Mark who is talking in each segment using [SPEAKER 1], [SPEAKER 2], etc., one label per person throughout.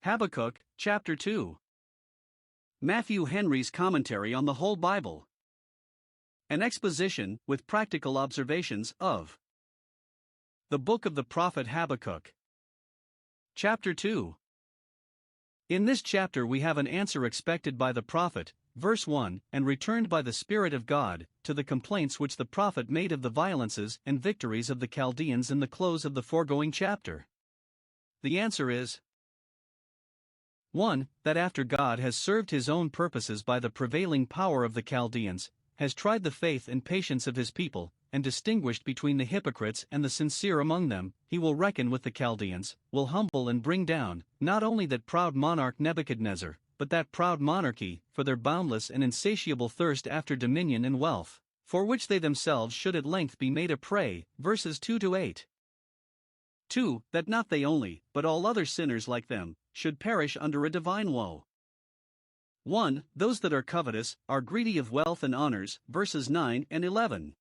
[SPEAKER 1] Habakkuk, Chapter 2. Matthew Henry's Commentary on the Whole Bible. An exposition, with practical observations, of the book of the prophet Habakkuk. Chapter 2. In this chapter we have an answer expected by the prophet, verse 1, and returned by the Spirit of God, to the complaints which the prophet made of the violences and victories of the Chaldeans in the close of the foregoing chapter. The answer is 1. That after God has served his own purposes by the prevailing power of the Chaldeans, has tried the faith and patience of his people, and distinguished between the hypocrites and the sincere among them, he will reckon with the Chaldeans, will humble and bring down, not only that proud monarch Nebuchadnezzar, but that proud monarchy, for their boundless and insatiable thirst after dominion and wealth, for which they themselves should at length be made a prey, verses 2-8. 2. That not they only, but all other sinners like them, should perish under a divine woe. 1. Those that are covetous, are greedy of wealth and honors, verses 9 and 11.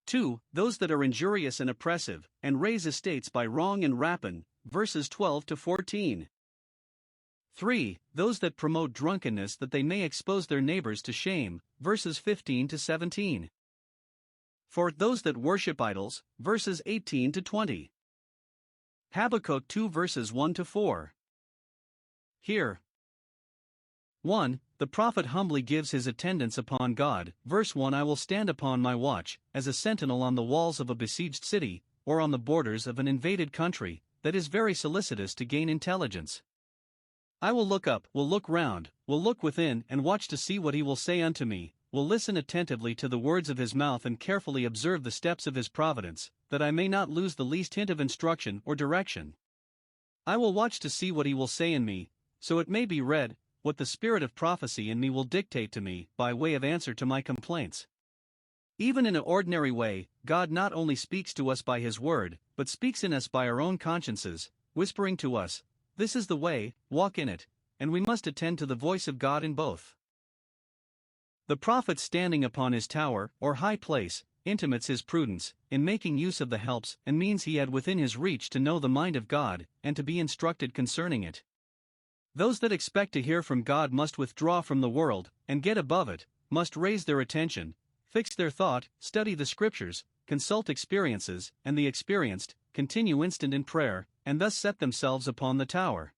[SPEAKER 1] 2. Those that are injurious and oppressive, and raise estates by wrong and rapine, verses 12-14. 3. Those that promote drunkenness that they may expose their neighbors to shame, verses 15-17. 4. Those that worship idols, verses 18-20. Habakkuk 2 verses 1-4. Here, 1. The prophet humbly gives his attendance upon God. Verse 1 I will stand upon my watch, as a sentinel on the walls of a besieged city, or on the borders of an invaded country, that is very solicitous to gain intelligence. I will look up, will look round, will look within, and watch to see what he will say unto me, will listen attentively to the words of his mouth and carefully observe the steps of his providence, that I may not lose the least hint of instruction or direction. I will watch to see what he will say in me, so it may be read, what the spirit of prophecy in me will dictate to me, by way of answer to my complaints. Even in an ordinary way, God not only speaks to us by his word, but speaks in us by our own consciences, whispering to us, this is the way, walk in it, and we must attend to the voice of God in both. The prophet standing upon his tower, or high place, intimates his prudence, in making use of the helps and means he had within his reach to know the mind of God, and to be instructed concerning it. Those that expect to hear from God must withdraw from the world, and get above it, must raise their attention, fix their thought, study the scriptures, consult experiences, and the experienced, continue instant in prayer, and thus set themselves upon the tower.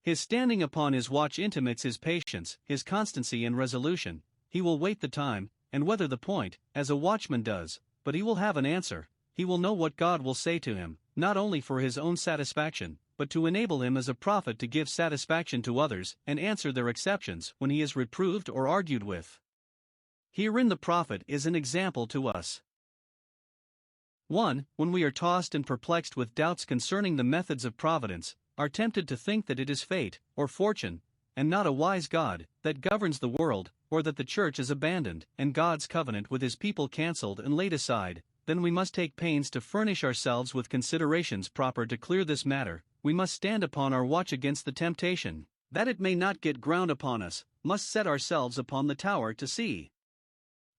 [SPEAKER 1] His standing upon his watch intimates his patience, his constancy and resolution. He will wait the time, and weather the point, as a watchman does, but he will have an answer. He will know what God will say to him, not only for his own satisfaction, but to enable him as a prophet to give satisfaction to others, and answer their exceptions when he is reproved or argued with. Herein the prophet is an example to us. 1. When we are tossed and perplexed with doubts concerning the methods of providence, are tempted to think that it is fate, or fortune, and not a wise God, that governs the world, or that the church is abandoned, and God's covenant with his people cancelled and laid aside, then we must take pains to furnish ourselves with considerations proper to clear this matter. We must stand upon our watch against the temptation, that it may not get ground upon us, must set ourselves upon the tower to see.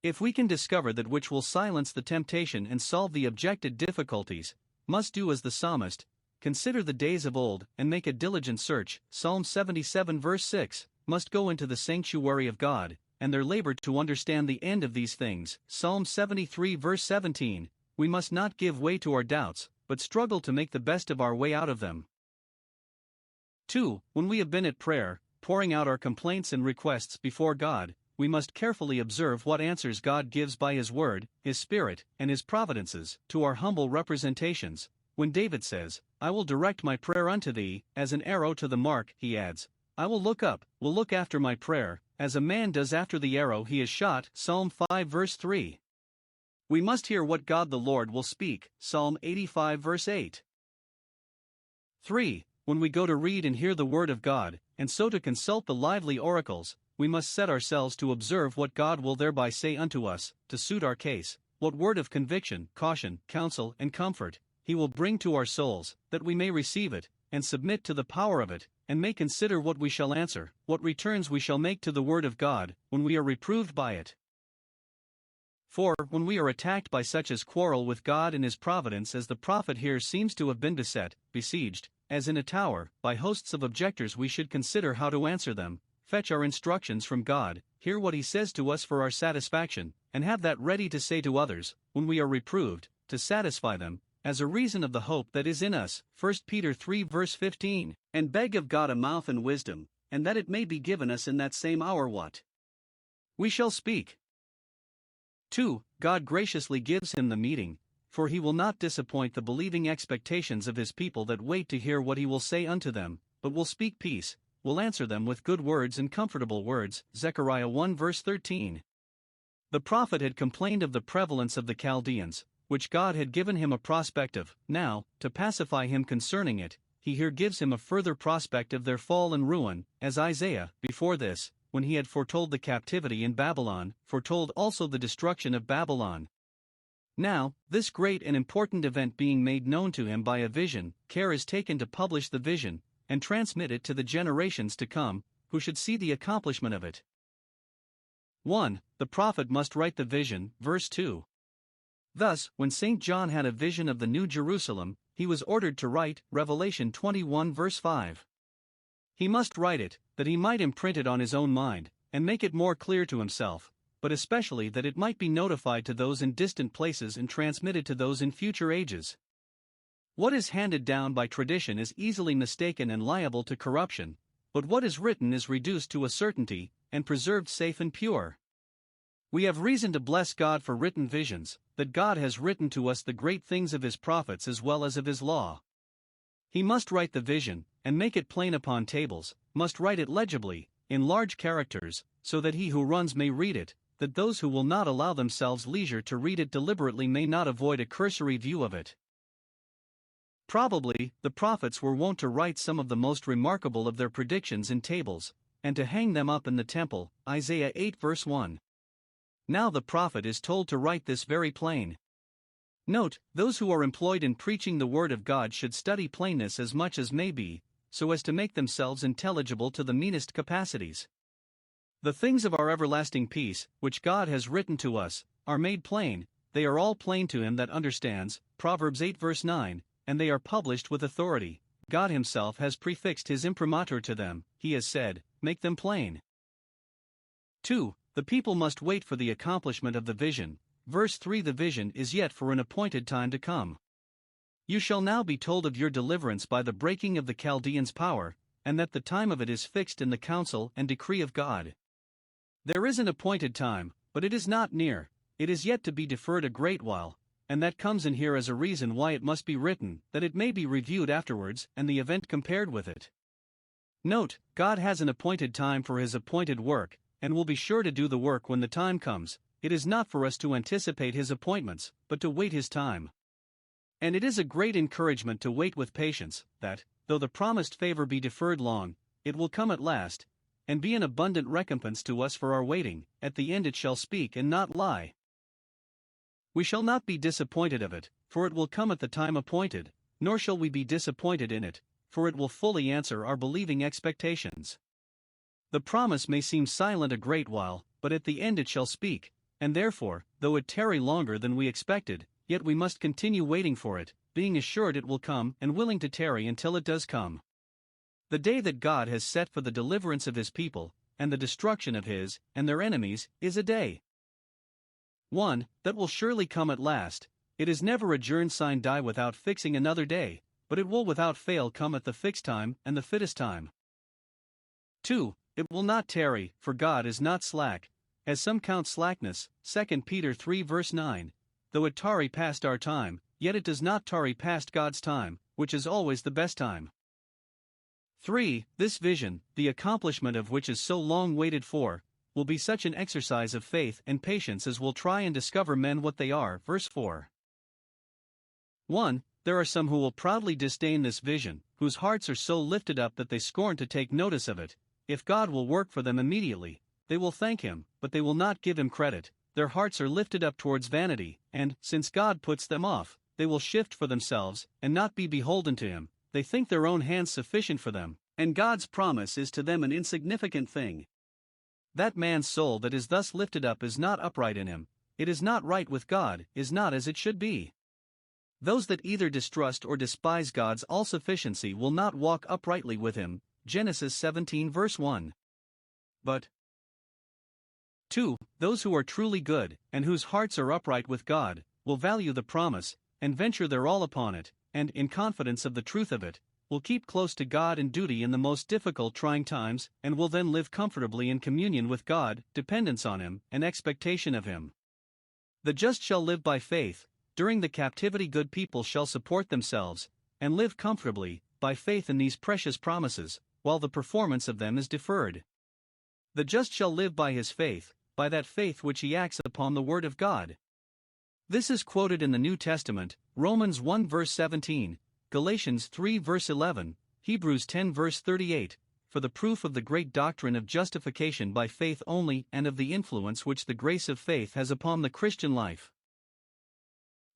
[SPEAKER 1] If we can discover that which will silence the temptation and solve the objected difficulties, must do as the psalmist, consider the days of old, and make a diligent search, Psalm 77 verse 6, must go into the sanctuary of God, and their labor to understand the end of these things, Psalm 73 verse 17, we must not give way to our doubts, but struggle to make the best of our way out of them. 2. When we have been at prayer, pouring out our complaints and requests before God, we must carefully observe what answers God gives by his word, his spirit, and his providences, to our humble representations. When David says, I will direct my prayer unto thee, as an arrow to the mark, he adds, I will look up, will look after my prayer, as a man does after the arrow he is shot, Psalm 5 verse 3. We must hear what God the Lord will speak, Psalm 85 verse 8. 3. When we go to read and hear the word of God, and so to consult the lively oracles, we must set ourselves to observe what God will thereby say unto us, to suit our case, what word of conviction, caution, counsel, and comfort he will bring to our souls, that we may receive it, and submit to the power of it, and may consider what we shall answer, what returns we shall make to the word of God, when we are reproved by it. 4. When we are attacked by such as quarrel with God and his providence as the prophet here seems to have been beset, besieged, as in a tower, by hosts of objectors we should consider how to answer them, fetch our instructions from God, hear what he says to us for our satisfaction, and have that ready to say to others, when we are reproved, to satisfy them, as a reason of the hope that is in us. 1 Peter 3 verse 15. And beg of God a mouth and wisdom, and that it may be given us in that same hour what we shall speak. 2. God graciously gives him the meeting, for he will not disappoint the believing expectations of his people that wait to hear what he will say unto them, but will speak peace, will answer them with good words and comfortable words. Zechariah 1 verse 13. The prophet had complained of the prevalence of the Chaldeans, which God had given him a prospect of. Now, to pacify him concerning it, he here gives him a further prospect of their fall and ruin, as Isaiah, before this, when he had foretold the captivity in Babylon, foretold also the destruction of Babylon. Now, this great and important event being made known to him by a vision, care is taken to publish the vision, and transmit it to the generations to come, who should see the accomplishment of it. 1. The prophet must write the vision, verse 2. Thus, when St. John had a vision of the New Jerusalem, he was ordered to write, Revelation 21 verse 5. He must write it, that he might imprint it on his own mind, and make it more clear to himself, but especially that it might be notified to those in distant places and transmitted to those in future ages. What is handed down by tradition is easily mistaken and liable to corruption, but what is written is reduced to a certainty, and preserved safe and pure. We have reason to bless God for written visions, that God has written to us the great things of his prophets as well as of his law. He must write the vision, and make it plain upon tables, must write it legibly, in large characters, so that he who runs may read it, that those who will not allow themselves leisure to read it deliberately may not avoid a cursory view of it. Probably, the prophets were wont to write some of the most remarkable of their predictions in tables, and to hang them up in the temple. Isaiah 8 verse 1. Now the prophet is told to write this very plain. Note, those who are employed in preaching the word of God should study plainness as much as may be, so as to make themselves intelligible to the meanest capacities. The things of our everlasting peace, which God has written to us, are made plain, they are all plain to him that understands. Proverbs 8 verse 9, and they are published with authority. God himself has prefixed his imprimatur to them, he has said, make them plain. 2. The people must wait for the accomplishment of the vision. Verse 3. The vision is yet for an appointed time to come. You shall now be told of your deliverance by the breaking of the Chaldeans' power, and that the time of it is fixed in the counsel and decree of God. There is an appointed time, but it is not near, it is yet to be deferred a great while, and that comes in here as a reason why it must be written, that it may be reviewed afterwards, and the event compared with it. Note, God has an appointed time for his appointed work, and will be sure to do the work when the time comes. It is not for us to anticipate his appointments, but to wait his time. And it is a great encouragement to wait with patience, that, though the promised favor be deferred long, it will come at last, and be an abundant recompense to us for our waiting. At the end it shall speak and not lie. We shall not be disappointed of it, for it will come at the time appointed, nor shall we be disappointed in it, for it will fully answer our believing expectations. The promise may seem silent a great while, but at the end it shall speak, and therefore, though it tarry longer than we expected, yet we must continue waiting for it, being assured it will come and willing to tarry until it does come. The day that God has set for the deliverance of his people, and the destruction of his and their enemies, is a day 1. That will surely come at last. It is never adjourned sine die without fixing another day, but it will without fail come at the fixed time and the fittest time. 2. It will not tarry, for God is not slack, as some count slackness. 2 Peter 3 verse 9. Though it tarry past our time, yet it does not tarry past God's time, which is always the best time. 3. This vision, the accomplishment of which is so long waited for, will be such an exercise of faith and patience as will try and discover men what they are. Verse 4. 1. There are some who will proudly disdain this vision, whose hearts are so lifted up that they scorn to take notice of it. If God will work for them immediately, they will thank him, but they will not give him credit. Their hearts are lifted up towards vanity, and, since God puts them off, they will shift for themselves, and not be beholden to him. They think their own hands sufficient for them, and God's promise is to them an insignificant thing. That man's soul that is thus lifted up is not upright in him, it is not right with God, is not as it should be. Those that either distrust or despise God's all-sufficiency will not walk uprightly with him. Genesis 17 verse 1. But 2. Those who are truly good, and whose hearts are upright with God, will value the promise, and venture their all upon it, and, in confidence of the truth of it, will keep close to God in duty in the most difficult trying times, and will then live comfortably in communion with God, dependence on Him, and expectation of Him. The just shall live by faith. During the captivity good people shall support themselves, and live comfortably, by faith in these precious promises, while the performance of them is deferred. The just shall live by his faith, by that faith which he acts upon the word of God. This is quoted in the New Testament, Romans 1 verse 17, Galatians 3 verse 11, Hebrews 10 verse 38, for the proof of the great doctrine of justification by faith only and of the influence which the grace of faith has upon the Christian life.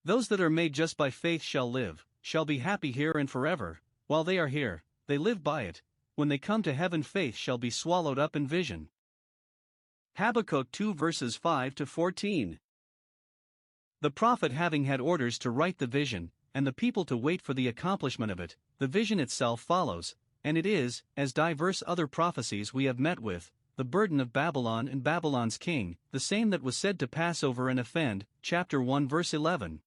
[SPEAKER 1] Those that are made just by faith shall live, shall be happy here and forever. While they are here, they live by it. When they come to heaven, faith shall be swallowed up in vision. Habakkuk 2 verses 5 to 14. The prophet, having had orders to write the vision, and the people to wait for the accomplishment of it, the vision itself follows, and it is, as diverse other prophecies we have met with, the burden of Babylon and Babylon's king, the same that was said to pass over and offend, chapter 1 verse 11.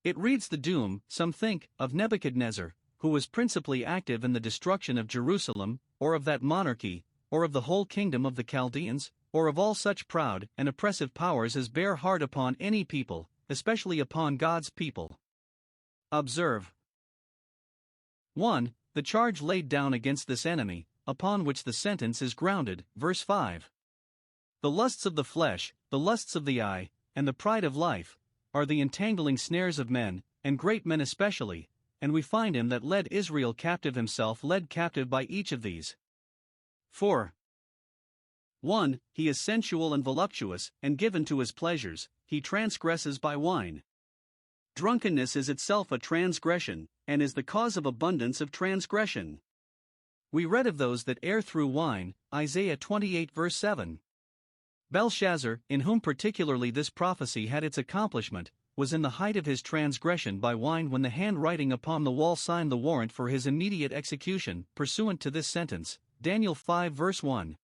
[SPEAKER 1] It reads the doom, some think, of Nebuchadnezzar, who was principally active in the destruction of Jerusalem, or of that monarchy, or of the whole kingdom of the Chaldeans, or of all such proud and oppressive powers as bear hard upon any people, especially upon God's people. Observe 1. The charge laid down against this enemy, upon which the sentence is grounded, verse 5. The lusts of the flesh, the lusts of the eye, and the pride of life, are the entangling snares of men, and great men especially, and we find him that led Israel captive himself led captive by each of these. 4. 1. He is sensual and voluptuous, and given to his pleasures, he transgresses by wine. Drunkenness is itself a transgression, and is the cause of abundance of transgression. We read of those that err through wine, Isaiah 28 verse 7. Belshazzar, in whom particularly this prophecy had its accomplishment, was in the height of his transgression by wine when the handwriting upon the wall signed the warrant for his immediate execution, pursuant to this sentence, Daniel 5 verse 1.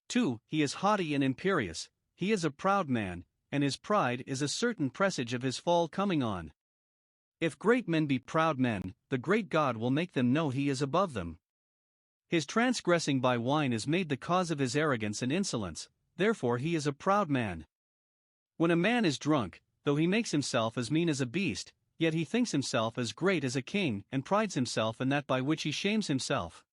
[SPEAKER 1] 2. He is haughty and imperious, he is a proud man, and his pride is a certain presage of his fall coming on. If great men be proud men, the great God will make them know he is above them. His transgressing by wine is made the cause of his arrogance and insolence, therefore he is a proud man. When a man is drunk, though he makes himself as mean as a beast, yet he thinks himself as great as a king, and prides himself in that by which he shames himself.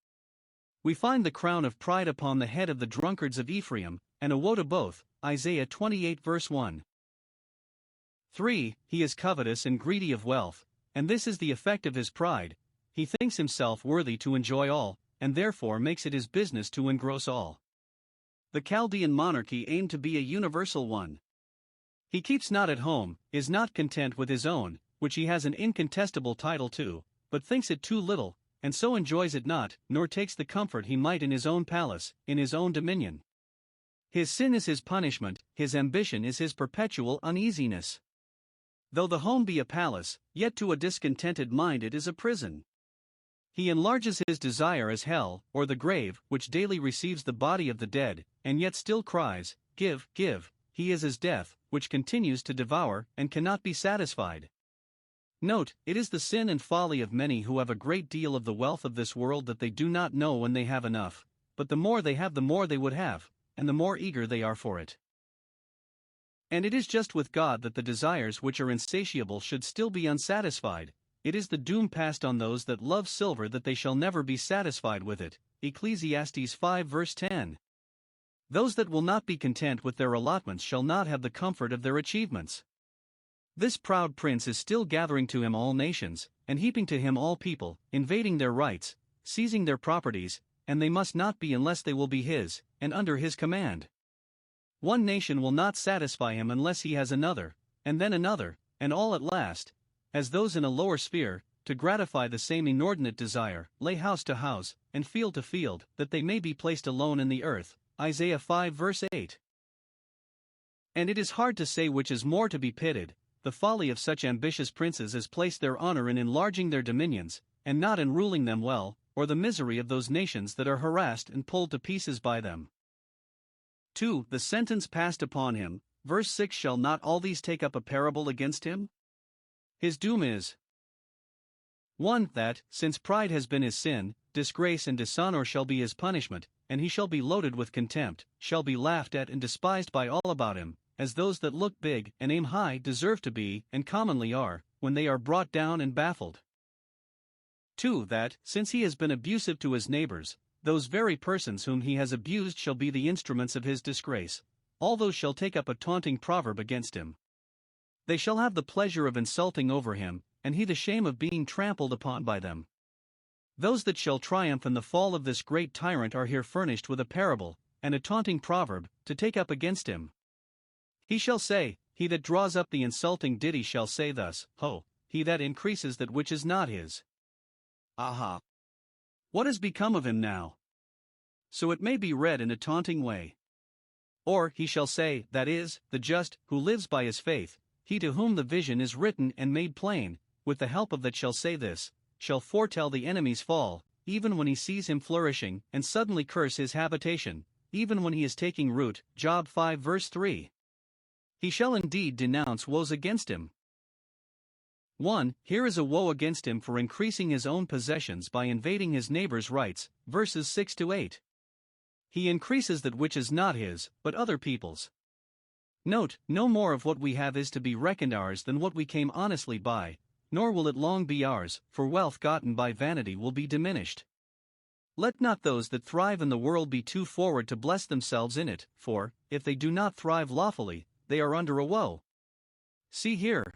[SPEAKER 1] We find the crown of pride upon the head of the drunkards of Ephraim, and a woe to both, Isaiah 28 verse 1. 3. He is covetous and greedy of wealth, and this is the effect of his pride. He thinks himself worthy to enjoy all, and therefore makes it his business to engross all. The Chaldean monarchy aimed to be a universal one. He keeps not at home, is not content with his own, which he has an incontestable title to, but thinks it too little, and so enjoys it not, nor takes the comfort he might in his own palace, in his own dominion. His sin is his punishment, his ambition is his perpetual uneasiness. Though the home be a palace, yet to a discontented mind it is a prison. He enlarges his desire as hell, or the grave, which daily receives the body of the dead, and yet still cries, "Give, give." He is as death, which continues to devour, and cannot be satisfied. Note, it is the sin and folly of many who have a great deal of the wealth of this world that they do not know when they have enough, but the more they have the more they would have, and the more eager they are for it. And it is just with God that the desires which are insatiable should still be unsatisfied. It is the doom passed on those that love silver that they shall never be satisfied with it, Ecclesiastes 5 verse 10. Those that will not be content with their allotments shall not have the comfort of their achievements. This proud prince is still gathering to him all nations, and heaping to him all people, invading their rights, seizing their properties, and they must not be unless they will be his, and under his command. One nation will not satisfy him unless he has another, and then another, and all at last, as those in a lower sphere, to gratify the same inordinate desire, lay house to house, and field to field, that they may be placed alone in the earth, Isaiah 5 verse 8. And it is hard to say which is more to be pitied, the folly of such ambitious princes as place their honor in enlarging their dominions, and not in ruling them well, or the misery of those nations that are harassed and pulled to pieces by them. 2. The sentence passed upon him, verse 6. Shall not all these take up a parable against him? His doom is 1. That, since pride has been his sin, disgrace and dishonor shall be his punishment, and he shall be loaded with contempt, shall be laughed at and despised by all about him, as those that look big and aim high deserve to be, and commonly are, when they are brought down and baffled. 2. That, since he has been abusive to his neighbors, those very persons whom he has abused shall be the instruments of his disgrace. All those shall take up a taunting proverb against him. They shall have the pleasure of insulting over him, and he the shame of being trampled upon by them. Those that shall triumph in the fall of this great tyrant are here furnished with a parable, and a taunting proverb, to take up against him. He shall say, he that draws up the insulting ditty shall say thus, Ho, he that increases that which is not his. Aha! What has become of him now? So it may be read in a taunting way. Or he shall say, that is, the just, who lives by his faith, he to whom the vision is written and made plain, with the help of that shall say this, shall foretell the enemy's fall, even when he sees him flourishing, and suddenly curse his habitation, even when he is taking root. Job 5 verse 3. He shall indeed denounce woes against him. 1. Here is a woe against him for increasing his own possessions by invading his neighbor's rights, verses 6 to 8. He increases that which is not his, but other people's. Note, no more of what we have is to be reckoned ours than what we came honestly by, nor will it long be ours, for wealth gotten by vanity will be diminished. Let not those that thrive in the world be too forward to bless themselves in it, for, if they do not thrive lawfully, they are under a woe. See here.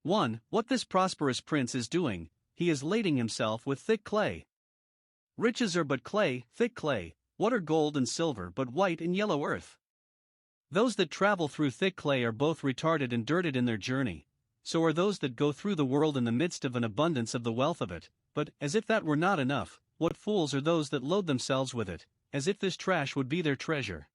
[SPEAKER 1] 1. What this prosperous prince is doing, he is lading himself with thick clay. Riches are but clay, thick clay. What are gold and silver but white and yellow earth? Those that travel through thick clay are both retarded and dirted in their journey. So are those that go through the world in the midst of an abundance of the wealth of it. But, as if that were not enough, what fools are those that load themselves with it, as if this trash would be their treasure.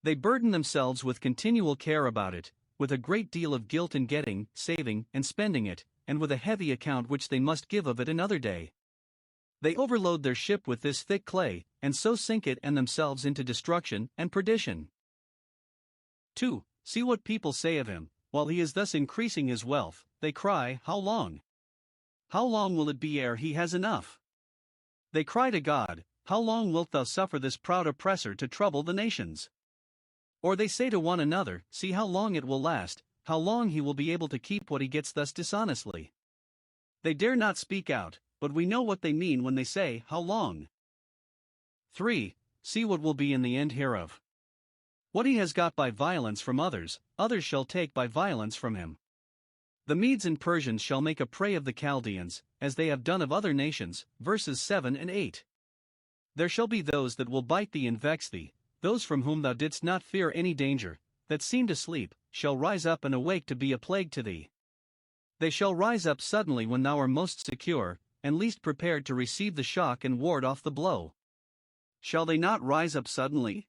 [SPEAKER 1] They burden themselves with continual care about it, with a great deal of guilt in getting, saving, and spending it, and with a heavy account which they must give of it another day. They overload their ship with this thick clay, and so sink it and themselves into destruction and perdition. 2. See what people say of him, while he is thus increasing his wealth, they cry, How long? How long will it be ere he has enough? They cry to God, How long wilt thou suffer this proud oppressor to trouble the nations? Or they say to one another, See how long it will last, how long he will be able to keep what he gets thus dishonestly. They dare not speak out, but we know what they mean when they say, How long? 3. See what will be in the end hereof. What he has got by violence from others, others shall take by violence from him. The Medes and Persians shall make a prey of the Chaldeans, as they have done of other nations, verses 7 and 8. There shall be those that will bite thee and vex thee, those from whom thou didst not fear any danger, that seemed asleep, shall rise up and awake to be a plague to thee. They shall rise up suddenly when thou art most secure, and least prepared to receive the shock and ward off the blow. Shall they not rise up suddenly?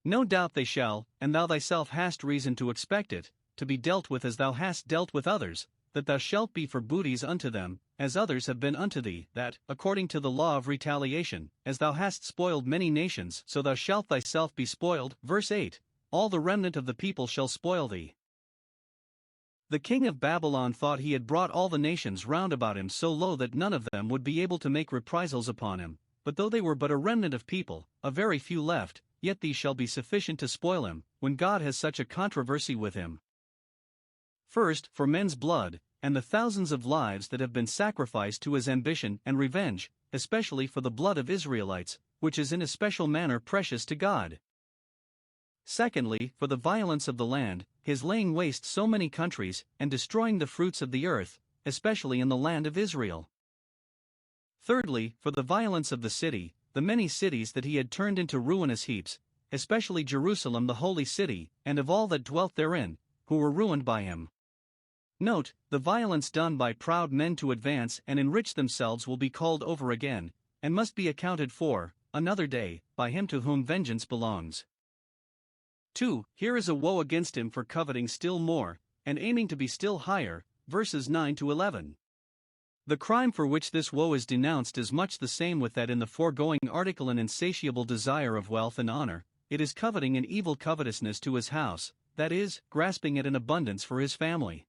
[SPEAKER 1] No doubt they shall, and thou thyself hast reason to expect it, to be dealt with as thou hast dealt with others, that thou shalt be for booties unto them, as others have been unto thee, that, according to the law of retaliation, as thou hast spoiled many nations, so thou shalt thyself be spoiled. Verse 8. All the remnant of the people shall spoil thee. The king of Babylon thought he had brought all the nations round about him so low that none of them would be able to make reprisals upon him, but though they were but a remnant of people, a very few left, yet these shall be sufficient to spoil him, when God has such a controversy with him. First, for men's blood, and the thousands of lives that have been sacrificed to his ambition and revenge, especially for the blood of Israelites, which is in a special manner precious to God. Secondly, for the violence of the land, his laying waste so many countries, and destroying the fruits of the earth, especially in the land of Israel. Thirdly, for the violence of the city, the many cities that he had turned into ruinous heaps, especially Jerusalem the holy city, and of all that dwelt therein, who were ruined by him. Note, the violence done by proud men to advance and enrich themselves will be called over again, and must be accounted for, another day, by him to whom vengeance belongs. 2. Here is a woe against him for coveting still more, and aiming to be still higher, verses 9 to 11. The crime for which this woe is denounced is much the same with that in the foregoing article, an insatiable desire of wealth and honor. It is coveting an evil covetousness to his house, that is, grasping at an abundance for his family.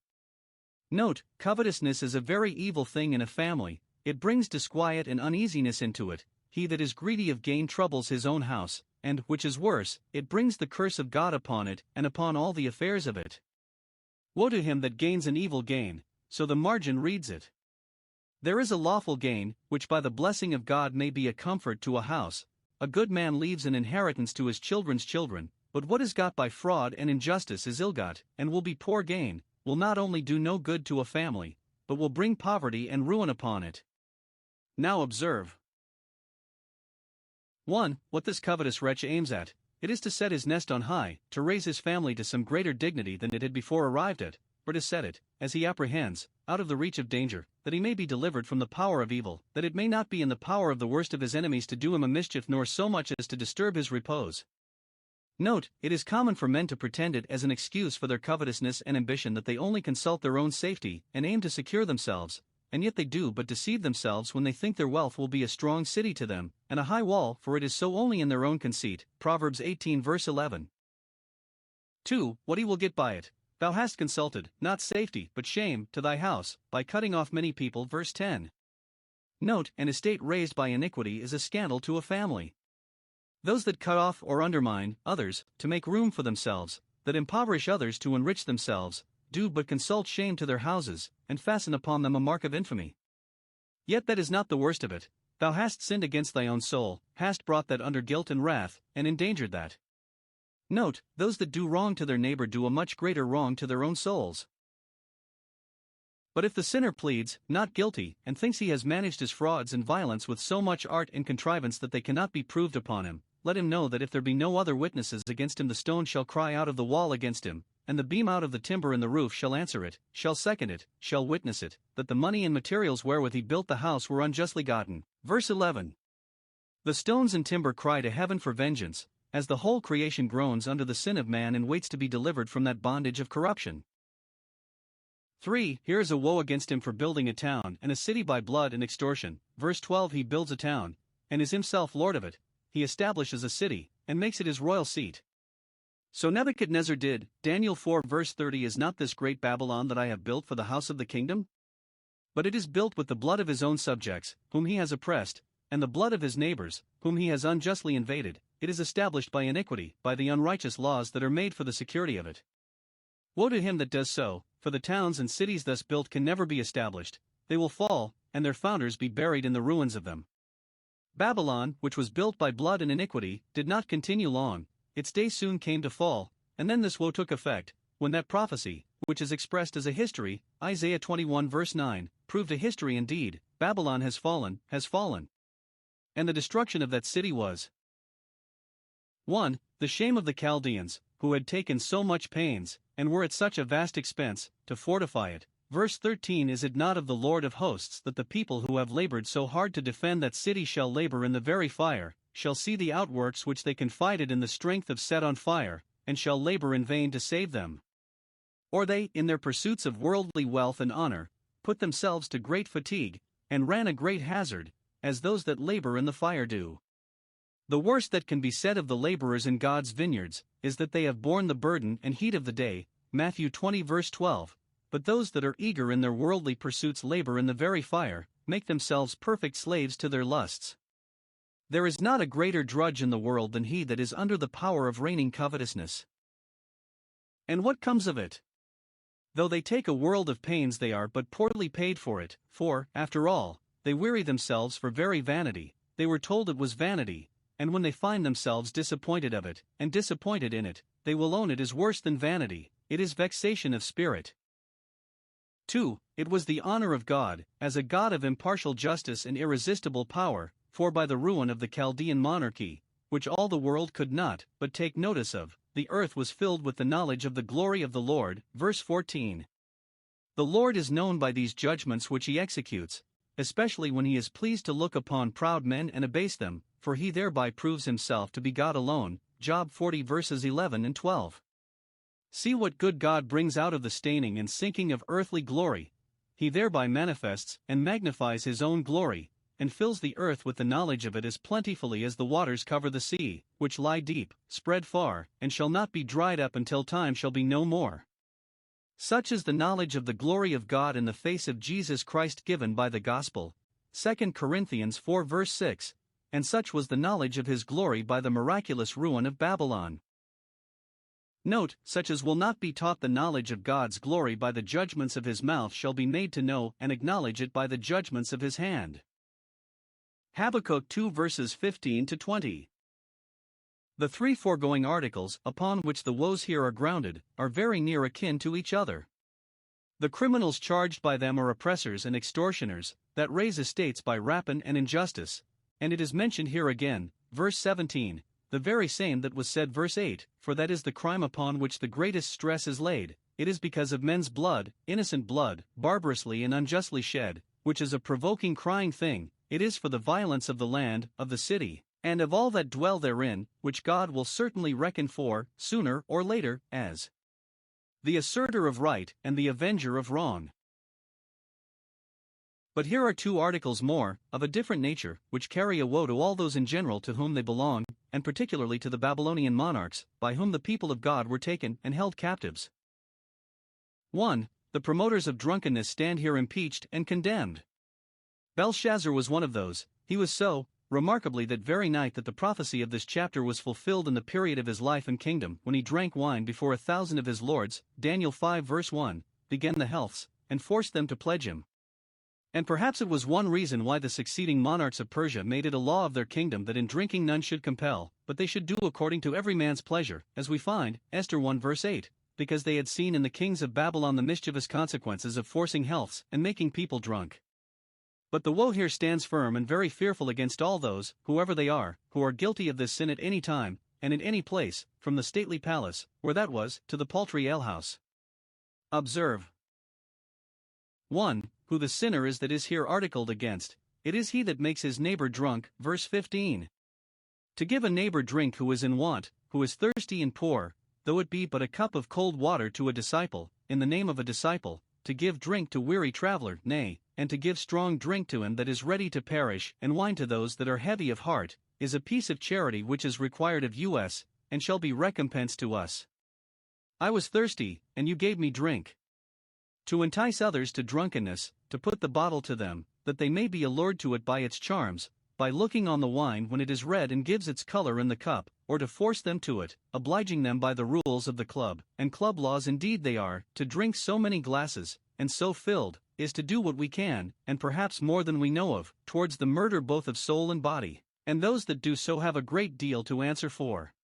[SPEAKER 1] Note, covetousness is a very evil thing in a family. It brings disquiet and uneasiness into it. He that is greedy of gain troubles his own house, and, which is worse, it brings the curse of God upon it, and upon all the affairs of it. Woe to him that gains an evil gain, so the margin reads it. There is a lawful gain, which by the blessing of God may be a comfort to a house. A good man leaves an inheritance to his children's children, but what is got by fraud and injustice is ill-got, and will be poor gain, will not only do no good to a family, but will bring poverty and ruin upon it. Now observe. 1. What this covetous wretch aims at. It is to set his nest on high, to raise his family to some greater dignity than it had before arrived at, or to set it, as he apprehends, out of the reach of danger, that he may be delivered from the power of evil, that it may not be in the power of the worst of his enemies to do him a mischief, nor so much as to disturb his repose. Note, it is common for men to pretend it as an excuse for their covetousness and ambition that they only consult their own safety, and aim to secure themselves, and yet they do but deceive themselves when they think their wealth will be a strong city to them, and a high wall, for it is so only in their own conceit. Proverbs 18 verse 11. 2. What he will get by it. Thou hast consulted, not safety, but shame, to thy house, by cutting off many people. Verse 10. Note, an estate raised by iniquity is a scandal to a family. Those that cut off or undermine others, to make room for themselves, that impoverish others to enrich themselves, do but consult shame to their houses, and fasten upon them a mark of infamy. Yet that is not the worst of it. Thou hast sinned against thy own soul, hast brought that under guilt and wrath, and endangered that. Note, those that do wrong to their neighbor do a much greater wrong to their own souls. But if the sinner pleads, not guilty, and thinks he has managed his frauds and violence with so much art and contrivance that they cannot be proved upon him, let him know that if there be no other witnesses against him, the stone shall cry out of the wall against him, and the beam out of the timber in the roof shall answer it, shall second it, shall witness it, that the money and materials wherewith he built the house were unjustly gotten. Verse 11. The stones and timber cry to heaven for vengeance, as the whole creation groans under the sin of man and waits to be delivered from that bondage of corruption. 3. Here is a woe against him for building a town and a city by blood and extortion. Verse 12. He builds a town, and is himself lord of it. He establishes a city, and makes it his royal seat. So Nebuchadnezzar did. Daniel 4 verse 30. Is not this great Babylon that I have built for the house of the kingdom? But it is built with the blood of his own subjects, whom he has oppressed, and the blood of his neighbors, whom he has unjustly invaded. It is established by iniquity, by the unrighteous laws that are made for the security of it. Woe to him that does so, for the towns and cities thus built can never be established. They will fall, and their founders be buried in the ruins of them. Babylon, which was built by blood and iniquity, did not continue long. Its day soon came to fall, and then this woe took effect, when that prophecy, which is expressed as a history, Isaiah 21 verse 9, proved a history indeed. Babylon has fallen, has fallen. And the destruction of that city was 1. The shame of the Chaldeans, who had taken so much pains, and were at such a vast expense, to fortify it. Verse 13. Is it not of the Lord of hosts that the people who have labored so hard to defend that city shall labor in the very fire, shall see the outworks which they confided in the strength of set on fire, and shall labor in vain to save them? Or they, in their pursuits of worldly wealth and honor, put themselves to great fatigue, and ran a great hazard, as those that labor in the fire do. The worst that can be said of the laborers in God's vineyards, is that they have borne the burden and heat of the day. Matthew 20 verse 12. But those that are eager in their worldly pursuits labor in the very fire, make themselves perfect slaves to their lusts. There is not a greater drudge in the world than he that is under the power of reigning covetousness. And what comes of it? Though they take a world of pains, they are but poorly paid for it, for, after all, they weary themselves for very vanity. They were told it was vanity, and when they find themselves disappointed of it, and disappointed in it, they will own it is worse than vanity. It is vexation of spirit. 2. It was the honor of God, as a God of impartial justice and irresistible power, for by the ruin of the Chaldean monarchy, which all the world could not but take notice of, the earth was filled with the knowledge of the glory of the Lord. Verse 14. The Lord is known by these judgments which he executes, especially when he is pleased to look upon proud men and abase them, for he thereby proves himself to be God alone. Job 40 verses 11 and 12. See what good God brings out of the staining and sinking of earthly glory. He thereby manifests and magnifies his own glory, and fills the earth with the knowledge of it as plentifully as the waters cover the sea, which lie deep, spread far, and shall not be dried up until time shall be no more. Such is the knowledge of the glory of God in the face of Jesus Christ given by the gospel. 2 Corinthians 4 verse 6. And such was the knowledge of his glory by the miraculous ruin of Babylon. Note, such as will not be taught the knowledge of God's glory by the judgments of his mouth shall be made to know and acknowledge it by the judgments of his hand. Habakkuk 2 verses 15 to 20. The three foregoing articles, upon which the woes here are grounded, are very near akin to each other. The criminals charged by them are oppressors and extortioners, that raise estates by rapine and injustice, and it is mentioned here again, verse 17, the very same that was said verse 8, for that is the crime upon which the greatest stress is laid. It is because of men's blood, innocent blood, barbarously and unjustly shed, which is a provoking crying thing. It is for the violence of the land, of the city, and of all that dwell therein, which God will certainly reckon for, sooner or later, as the asserter of right and the avenger of wrong. But here are two articles more, of a different nature, which carry a woe to all those in general to whom they belong, and particularly to the Babylonian monarchs, by whom the people of God were taken and held captives. 1. The promoters of drunkenness stand here impeached and condemned. Belshazzar was one of those. He was so, remarkably, that very night that the prophecy of this chapter was fulfilled in the period of his life and kingdom, when he drank wine before 1,000 of his lords, Daniel 5 verse 1, began the healths, and forced them to pledge him. And perhaps it was one reason why the succeeding monarchs of Persia made it a law of their kingdom that in drinking none should compel, but they should do according to every man's pleasure, as we find, Esther 1 verse 8, because they had seen in the kings of Babylon the mischievous consequences of forcing healths and making people drunk. But the woe here stands firm and very fearful against all those, whoever they are, who are guilty of this sin at any time, and in any place, from the stately palace, where that was, to the paltry alehouse. Observe. 1. Who the sinner is that is here articled against. It is he that makes his neighbor drunk, verse 15. To give a neighbor drink who is in want, who is thirsty and poor, though it be but a cup of cold water to a disciple, in the name of a disciple, to give drink to weary traveler, nay, and to give strong drink to him that is ready to perish, and wine to those that are heavy of heart, is a piece of charity which is required of us, and shall be recompensed to us. I was thirsty, and you gave me drink. To entice others to drunkenness, to put the bottle to them, that they may be allured to it by its charms, by looking on the wine when it is red and gives its color in the cup, or to force them to it, obliging them by the rules of the club, and club laws indeed they are, to drink so many glasses, and so filled, is to do what we can, and perhaps more than we know of, towards the murder both of soul and body, and those that do so have a great deal to answer for.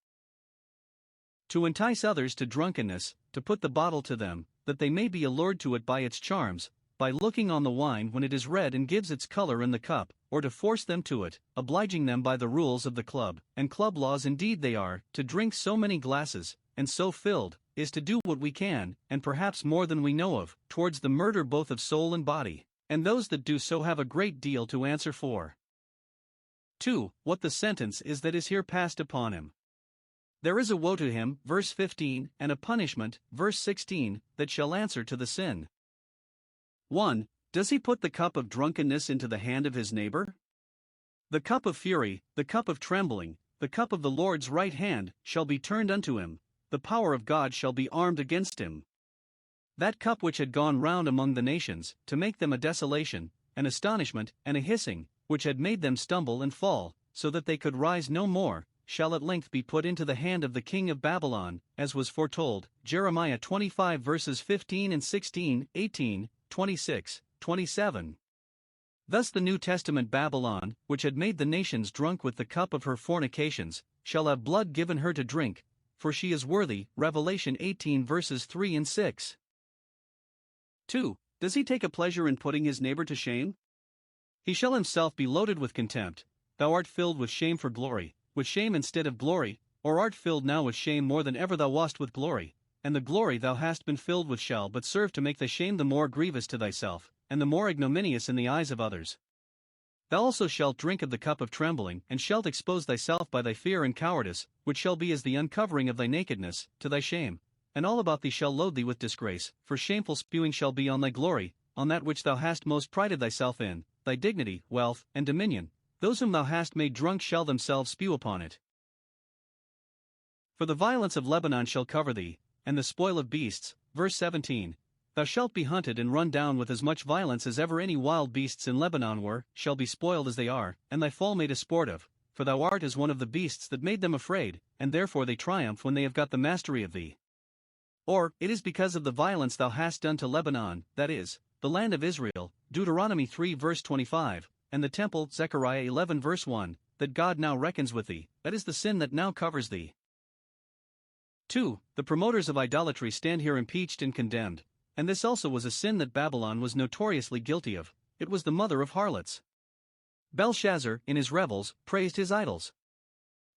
[SPEAKER 1] To entice others to drunkenness, to put the bottle to them, that they may be allured to it by its charms, by looking on the wine when it is red and gives its color in the cup, or to force them to it, obliging them by the rules of the club, and club laws indeed they are, to drink so many glasses, and so filled, is to do what we can, and perhaps more than we know of, towards the murder both of soul and body, and those that do so have a great deal to answer for. 2. What the sentence is that is here passed upon him. There is a woe to him, verse 15, and a punishment, verse 16, that shall answer to the sin. 1. Does he put the cup of drunkenness into the hand of his neighbor? The cup of fury, the cup of trembling, the cup of the Lord's right hand, shall be turned unto him, the power of God shall be armed against him. That cup which had gone round among the nations, to make them a desolation, an astonishment, and a hissing, which had made them stumble and fall, so that they could rise no more, shall at length be put into the hand of the king of Babylon, as was foretold, Jeremiah 25 verses 15 and 16, 18, 26, 27. Thus the New Testament Babylon, which had made the nations drunk with the cup of her fornications, shall have blood given her to drink, for she is worthy, Revelation 18 verses 3 and 6. 2. Does he take a pleasure in putting his neighbor to shame? He shall himself be loaded with contempt. Thou art filled with shame for glory, with shame instead of glory, or art filled now with shame more than ever thou wast with glory, and the glory thou hast been filled with shall but serve to make thy shame the more grievous to thyself, and the more ignominious in the eyes of others. Thou also shalt drink of the cup of trembling, and shalt expose thyself by thy fear and cowardice, which shall be as the uncovering of thy nakedness, to thy shame, and all about thee shall load thee with disgrace, for shameful spewing shall be on thy glory, on that which thou hast most prided thyself in, thy dignity, wealth, and dominion. Those whom thou hast made drunk shall themselves spew upon it. For the violence of Lebanon shall cover thee, and the spoil of beasts. Verse 17. Thou shalt be hunted and run down with as much violence as ever any wild beasts in Lebanon were, shall be spoiled as they are, and thy fall made a sport of, for thou art as one of the beasts that made them afraid, and therefore they triumph when they have got the mastery of thee. Or, it is because of the violence thou hast done to Lebanon, that is, the land of Israel, Deuteronomy 3 verse 25, and the temple, Zechariah 11 verse 1, that God now reckons with thee, that is the sin that now covers thee. 2. The promoters of idolatry stand here impeached and condemned, and this also was a sin that Babylon was notoriously guilty of. It was the mother of harlots. Belshazzar, in his revels, praised his idols.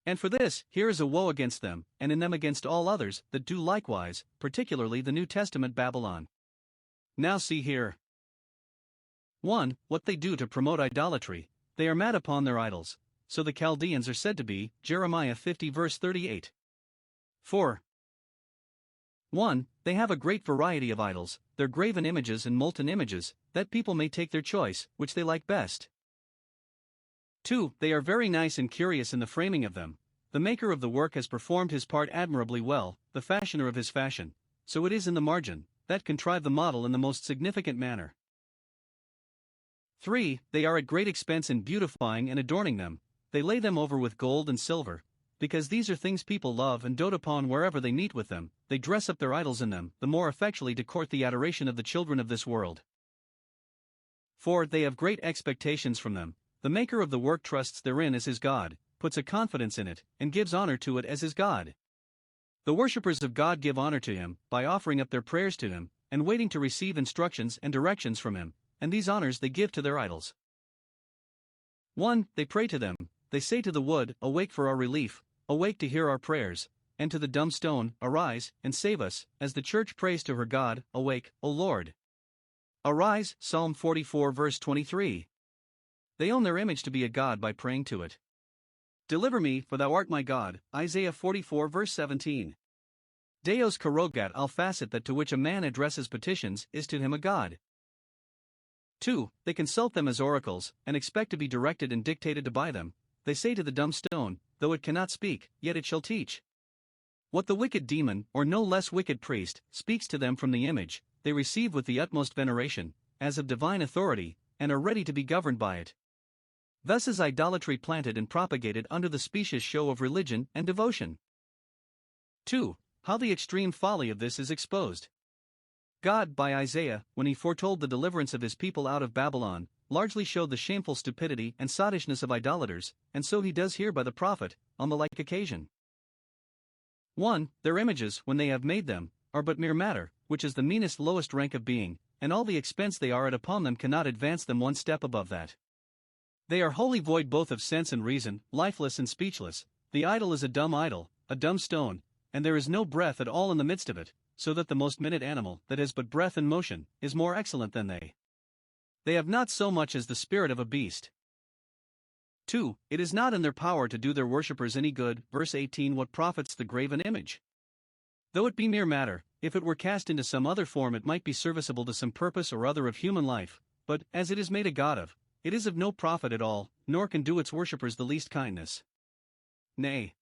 [SPEAKER 1] And for this, here is a woe against them, and in them against all others that do likewise, particularly the New Testament Babylon. Now see here. 1. What they do to promote idolatry. They are mad upon their idols. So the Chaldeans are said to be, Jeremiah 50 verse 38. 4. 1. They have a great variety of idols, their graven images and molten images, that people may take their choice, which they like best. 2. They are very nice and curious in the framing of them. The maker of the work has performed his part admirably well, the fashioner of his fashion. So it is in the margin, that contrive the model in the most significant manner. 3. They are at great expense in beautifying and adorning them. They lay them over with gold and silver, because these are things people love and dote upon wherever they meet with them. They dress up their idols in them, the more effectually to court the adoration of the children of this world. 4. They have great expectations from them. The maker of the work trusts therein as his God, puts a confidence in it, and gives honor to it as his God. The worshippers of God give honor to him, by offering up their prayers to him, and waiting to receive instructions and directions from him, and these honors they give to their idols. 1. They pray to them. They say to the wood, Awake for our relief, awake to hear our prayers, and to the dumb stone, Arise, and save us, as the church prays to her God, Awake, O Lord. Arise, Psalm 44 verse 23. They own their image to be a god by praying to it. Deliver me, for thou art my God, Isaiah 44 verse 17. Deus corrogat al facet, that to which a man addresses petitions, is to him a god. 2. They consult them as oracles, and expect to be directed and dictated to by them. They say to the dumb stone, Though it cannot speak, yet it shall teach. What the wicked demon, or no less wicked priest, speaks to them from the image, they receive with the utmost veneration, as of divine authority, and are ready to be governed by it. Thus is idolatry planted and propagated under the specious show of religion and devotion. 2. How the extreme folly of this is exposed. God, by Isaiah, when he foretold the deliverance of his people out of Babylon, largely showed the shameful stupidity and sottishness of idolaters, and so he does here by the prophet, on the like occasion. 1. Their images, when they have made them, are but mere matter, which is the meanest lowest rank of being, and all the expense they are at upon them cannot advance them one step above that. They are wholly void both of sense and reason, lifeless and speechless. The idol is a dumb stone, and there is no breath at all in the midst of it, so that the most minute animal, that has but breath and motion, is more excellent than they. They have not so much as the spirit of a beast. 2. It is not in their power to do their worshippers any good. Verse 18. What profits the graven image? Though it be mere matter, if it were cast into some other form it might be serviceable to some purpose or other of human life, but, as it is made a god of, it is of no profit at all, nor can do its worshippers the least kindness. Nay.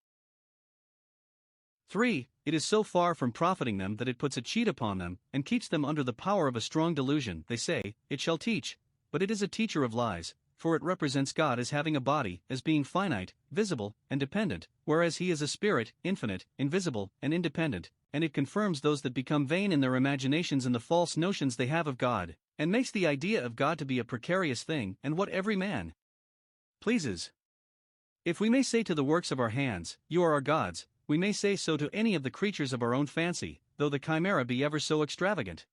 [SPEAKER 1] 3. It is so far from profiting them that it puts a cheat upon them, and keeps them under the power of a strong delusion. They say, It shall teach, but it is a teacher of lies, for it represents God as having a body, as being finite, visible, and dependent, whereas he is a spirit, infinite, invisible, and independent, and it confirms those that become vain in their imaginations in the false notions they have of God, and makes the idea of God to be a precarious thing, and what every man pleases. If we may say to the works of our hands, You are our gods, we may say so to any of the creatures of our own fancy, though the chimera be ever so extravagant.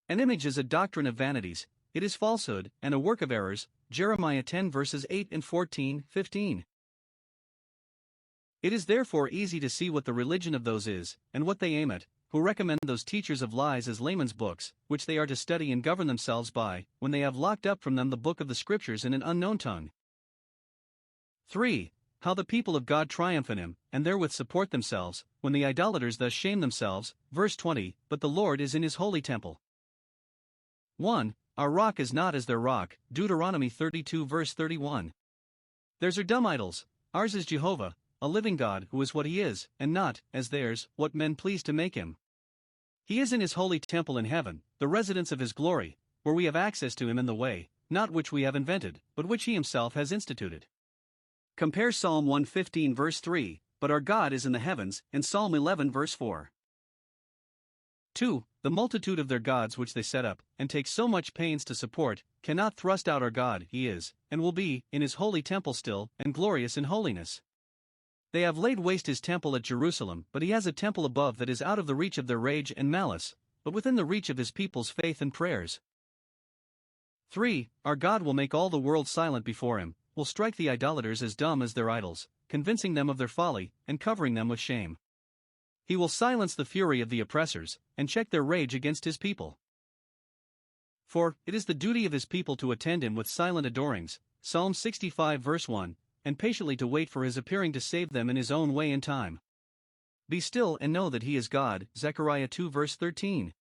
[SPEAKER 1] An image is a doctrine of vanities, it is falsehood, and a work of errors. Jeremiah 10 verses 8 and 14, 15. It is therefore easy to see what the religion of those is, and what they aim at, who recommend those teachers of lies as laymen's books, which they are to study and govern themselves by, when they have locked up from them the book of the Scriptures in an unknown tongue. 3. how the people of God triumph in him, and therewith support themselves, when the idolaters thus shame themselves. Verse 20, but the Lord is in his holy temple. 1. Our rock is not as their rock, Deuteronomy 32 verse 31. Theirs are dumb idols, ours is Jehovah, a living God who is what he is, and not, as theirs, what men please to make him. He is in his holy temple in heaven, the residence of his glory, where we have access to him in the way, not which we have invented, but which he himself has instituted. Compare Psalm 115 verse 3, but our God is in the heavens, and Psalm 11 verse 4. 2. The multitude of their gods which they set up, and take so much pains to support, cannot thrust out our God. He is, and will be, in his holy temple still, and glorious in holiness. They have laid waste his temple at Jerusalem, but he has a temple above that is out of the reach of their rage and malice, but within the reach of his people's faith and prayers. 3. Our God will make all the world silent before him, will strike the idolaters as dumb as their idols, convincing them of their folly, and covering them with shame. He will silence the fury of the oppressors, and check their rage against his people. For, it is the duty of his people to attend him with silent adorings, Psalm 65 verse 1, and patiently to wait for his appearing to save them in his own way and time. Be still and know that he is God, Zechariah 2 verse 13.